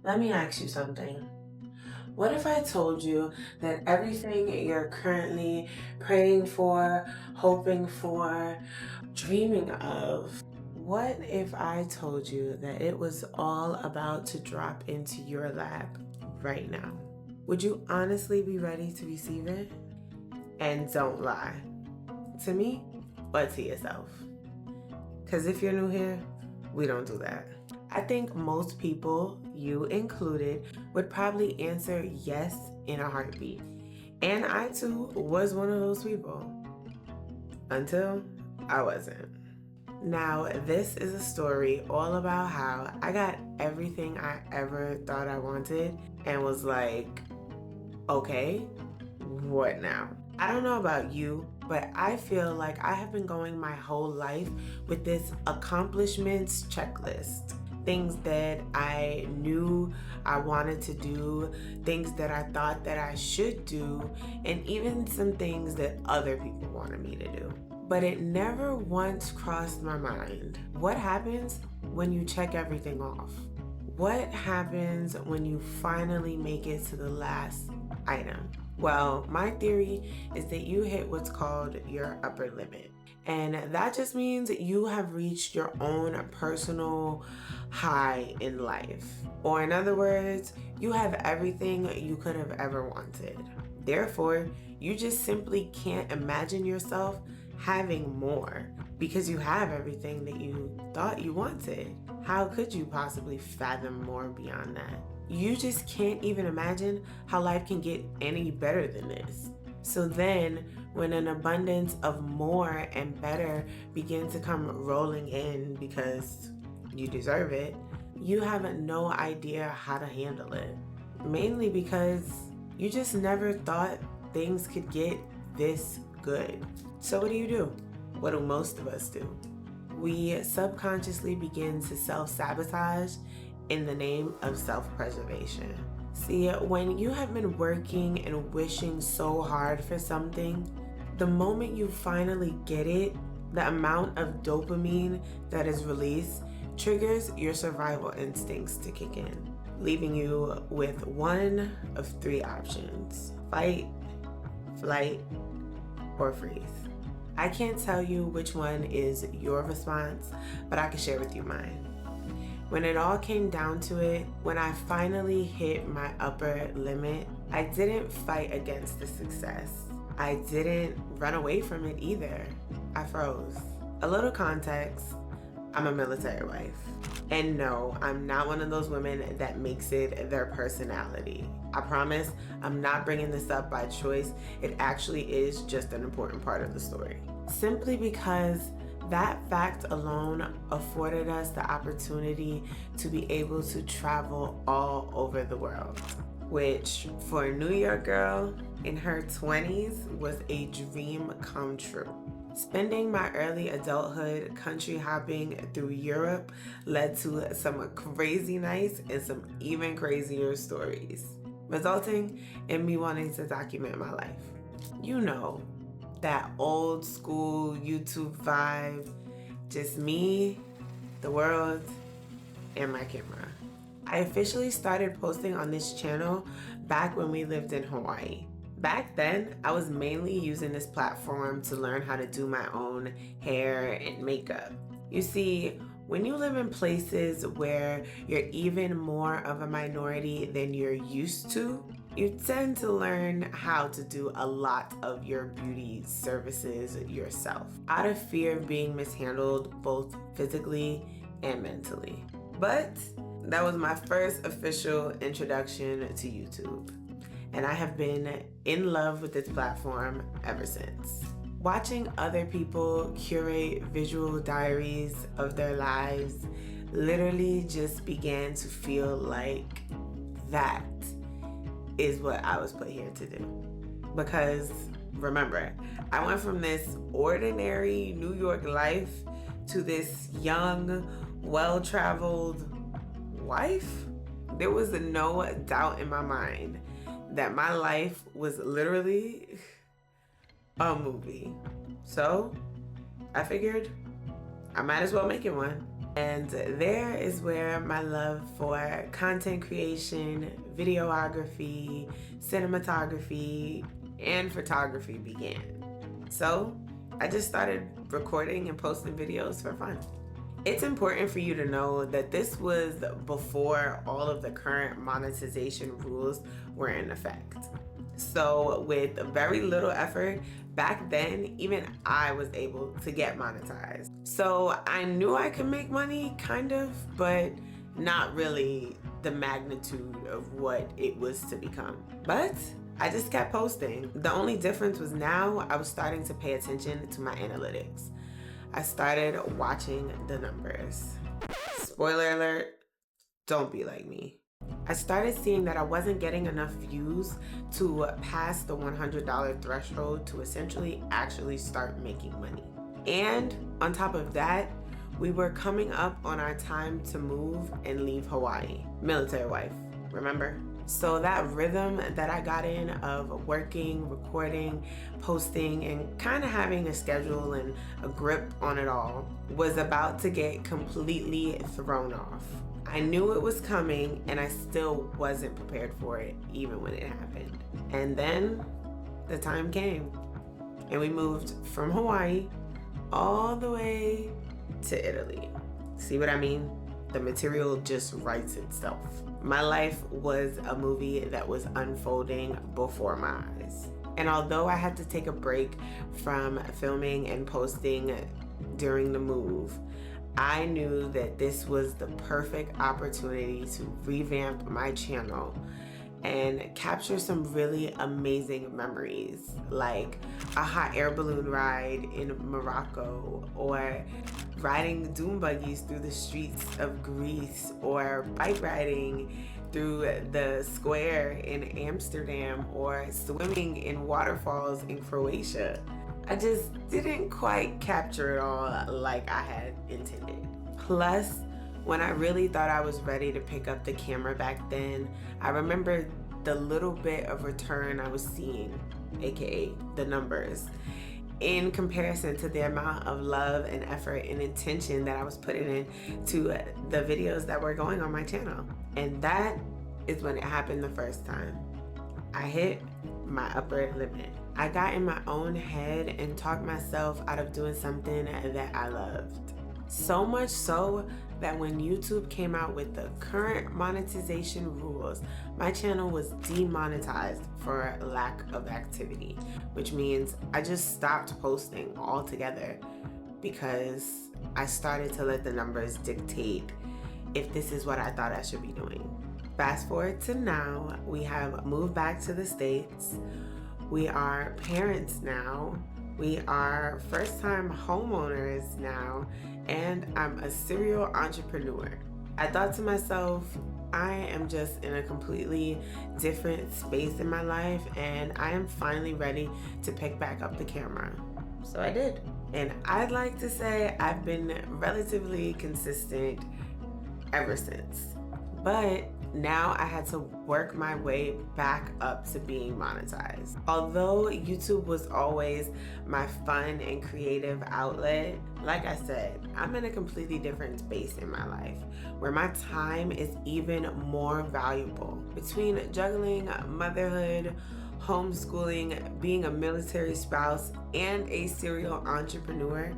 Let me ask you something. What if I told you that everything you're currently praying for, hoping for, dreaming of? What if I told you that it was all about to drop into your lap right now? Would you honestly be ready to receive it? And don't lie to me or to yourself. Because if you're new here, we don't do that. I think most people, you included, would probably answer yes in a heartbeat. And I too was one of those people until I wasn't. Now, this is a story all about how I got everything I ever thought I wanted and was like, okay, what now? I don't know about you, but I feel like I have been going my whole life with this accomplishments checklist. Things that I knew I wanted to do, things that I thought that I should do, and even some things that other people wanted me to do. But it never once crossed my mind. What happens when you check everything off? What happens when you finally make it to the last item? Well, my theory is that you hit what's called your upper limit. And that just means you have reached your own personal high in life. Or, in other words, you have everything you could have ever wanted. Therefore, you just simply can't imagine yourself having more because you have everything that you thought you wanted. How could you possibly fathom more beyond that? You just can't even imagine how life can get any better than this. So then, when an abundance of more and better begins to come rolling in because you deserve it, you have no idea how to handle it. Mainly because you just never thought things could get this good. So what do? What do most of us do? We subconsciously begin to self-sabotage in the name of self-preservation. See, when you have been working and wishing so hard for something, the moment you finally get it, the amount of dopamine that is released triggers your survival instincts to kick in, leaving you with one of three options: fight, flight, or freeze. I can't tell you which one is your response, but I can share with you mine. When it all came down to it, when I finally hit my upper limit, I didn't fight against the success. I didn't run away from it either. I froze. A little context, I'm a military wife. And no, I'm not one of those women that makes it their personality. I promise I'm not bringing this up by choice. It actually is just an important part of the story. Simply because that fact alone afforded us the opportunity to be able to travel all over the world, which for a New York girl in her 20s was a dream come true. Spending my early adulthood country hopping through Europe led to some crazy nights and some even crazier stories, resulting in me wanting to document my life. You know, that old school YouTube vibe, just me, the world, and my camera. I officially started posting on this channel back when we lived in Hawaii. Back then, I was mainly using this platform to learn how to do my own hair and makeup. You see, when you live in places where you're even more of a minority than you're used to, you tend to learn how to do a lot of your beauty services yourself, out of fear of being mishandled both physically and mentally. But that was my first official introduction to YouTube, and I have been in love with this platform ever since. Watching other people curate visual diaries of their lives literally just began to feel like that is what I was put here to do. Because remember, I went from this ordinary New York life to this young, well-traveled wife. There was no doubt in my mind that my life was literally a movie. So I figured I might as well make it one. And there is where my love for content creation, videography, cinematography, and photography began. So I just started recording and posting videos for fun. It's important for you to know that this was before all of the current monetization rules were in effect. So with very little effort, back then, even I was able to get monetized. So I knew I could make money, kind of, but not really the magnitude of what it was to become. But I just kept posting. The only difference was now I was starting to pay attention to my analytics. I started watching the numbers. Spoiler alert, don't be like me. I started seeing that I wasn't getting enough views to pass the $100 threshold to essentially actually start making money. And on top of that, we were coming up on our time to move and leave Hawaii. Military wife, remember? So that rhythm that I got in of working, recording, posting, and kind of having a schedule and a grip on it all was about to get completely thrown off. I knew it was coming and I still wasn't prepared for it even when it happened. And then the time came and we moved from Hawaii all the way to Italy. See what I mean? The material just writes itself. My life was a movie that was unfolding before my eyes. And although I had to take a break from filming and posting during the move, I knew that this was the perfect opportunity to revamp my channel and capture some really amazing memories, like a hot air balloon ride in Morocco, or riding dune buggies through the streets of Greece, or bike riding through the square in Amsterdam, or swimming in waterfalls in Croatia. I just didn't quite capture it all like I had intended. Plus, when I really thought I was ready to pick up the camera back then, I remember the little bit of return I was seeing, aka the numbers, in comparison to the amount of love and effort and intention that I was putting into the videos that were going on my channel. And that is when it happened the first time. I hit my upper limit. I got in my own head and talked myself out of doing something that I loved. So much so that when YouTube came out with the current monetization rules, my channel was demonetized for lack of activity, which means I just stopped posting altogether because I started to let the numbers dictate if this is what I thought I should be doing. Fast forward to now, we have moved back to the States. We are parents now. We are first-time homeowners now, and I'm a serial entrepreneur. I thought to myself, I am just in a completely different space in my life, and I am finally ready to pick back up the camera. So I did. And I'd like to say I've been relatively consistent ever since. But now I had to work my way back up to being monetized. Although YouTube was always my fun and creative outlet, like I said, I'm in a completely different space in my life where my time is even more valuable. Between juggling motherhood, homeschooling, being a military spouse, and a serial entrepreneur,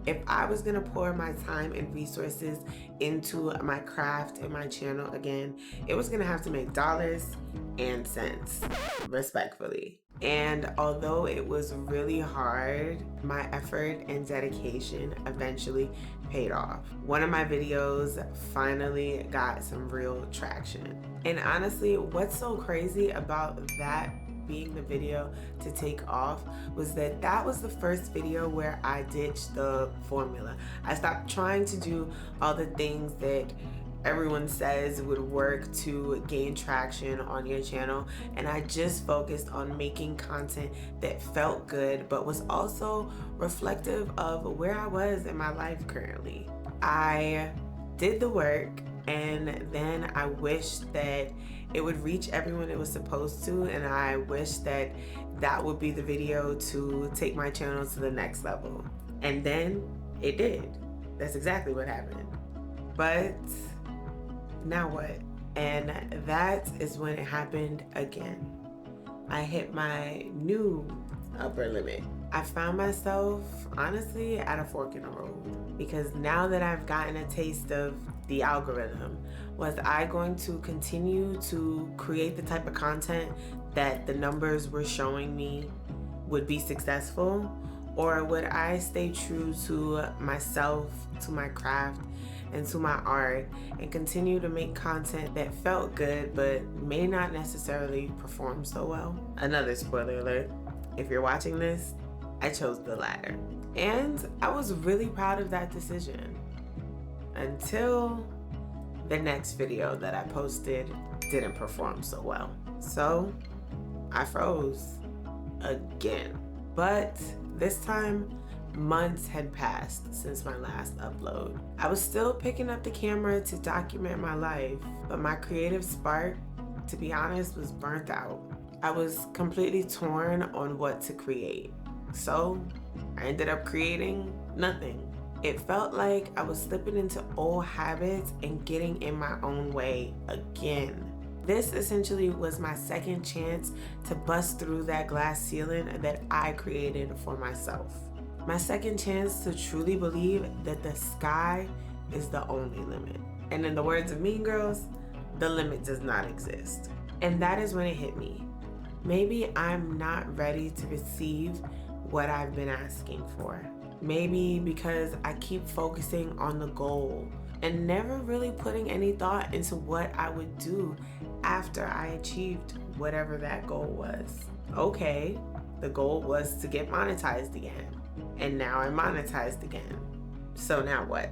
if I was gonna pour my time and resources into my craft and my channel again, it was gonna have to make dollars and cents, respectfully. And although it was really hard, my effort and dedication eventually paid off. One of my videos finally got some real traction. And honestly, what's so crazy about that being the video to take off was that that was the first video where I ditched the formula. I stopped trying to do all the things that everyone says would work to gain traction on your channel, and I just focused on making content that felt good but was also reflective of where I was in my life currently. I did the work, and then I wished that it would reach everyone it was supposed to, and I wish that that would be the video to take my channel to the next level. And then it did. That's exactly what happened. But now what? And that is when it happened again. I hit my new upper limit. I found myself, honestly, at a fork in the road, because now that I've gotten a taste of the algorithm, was I going to continue to create the type of content that the numbers were showing me would be successful, or would I stay true to myself, to my craft, and to my art, and continue to make content that felt good but may not necessarily perform so well? Another spoiler alert, if you're watching this, I chose the latter. And I was really proud of that decision until the next video that I posted didn't perform so well. So I froze again. But this time, months had passed since my last upload. I was still picking up the camera to document my life, but my creative spark, to be honest, was burnt out. I was completely torn on what to create. So I ended up creating nothing. It felt like I was slipping into old habits and getting in my own way again. This essentially was my second chance to bust through that glass ceiling that I created for myself. My second chance to truly believe that the sky is the only limit. And in the words of Mean Girls, the limit does not exist. And that is when it hit me. Maybe I'm not ready to receive what I've been asking for. Maybe because I keep focusing on the goal and never really putting any thought into what I would do after I achieved whatever that goal was. Okay, the goal was to get monetized again, and now I'm monetized again. So now what?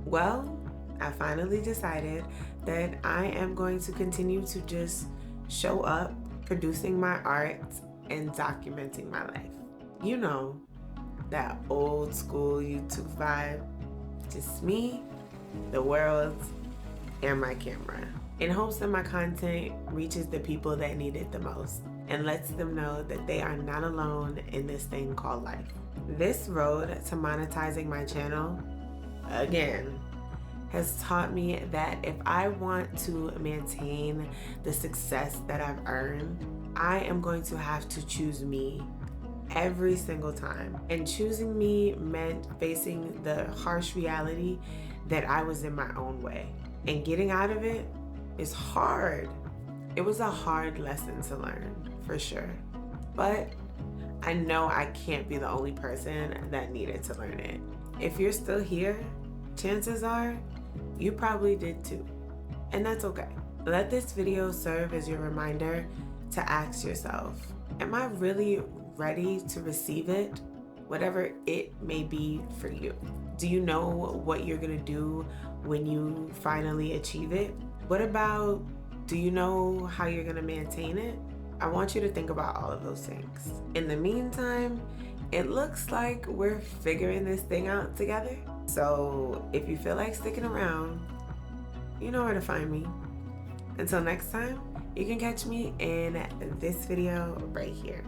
Well, I finally decided that I am going to continue to just show up, producing my art and documenting my life. You know, that old school YouTube vibe. Just me, the world, and my camera. In hopes that my content reaches the people that need it the most and lets them know that they are not alone in this thing called life. This road to monetizing my channel, again, has taught me that if I want to maintain the success that I've earned, I am going to have to choose me every single time. And choosing me meant facing the harsh reality that I was in my own way. And getting out of it is hard. It was a hard lesson to learn, for sure. But I know I can't be the only person that needed to learn it. If you're still here, chances are you probably did too. And that's okay. Let this video serve as your reminder to ask yourself, am I really ready to receive it, whatever it may be for you? Do you know what you're gonna do when you finally achieve it? What about, do you know how you're gonna maintain it? I want you to think about all of those things. In the meantime, it looks like we're figuring this thing out together. So if you feel like sticking around, you know where to find me. Until next time, you can catch me in this video right here.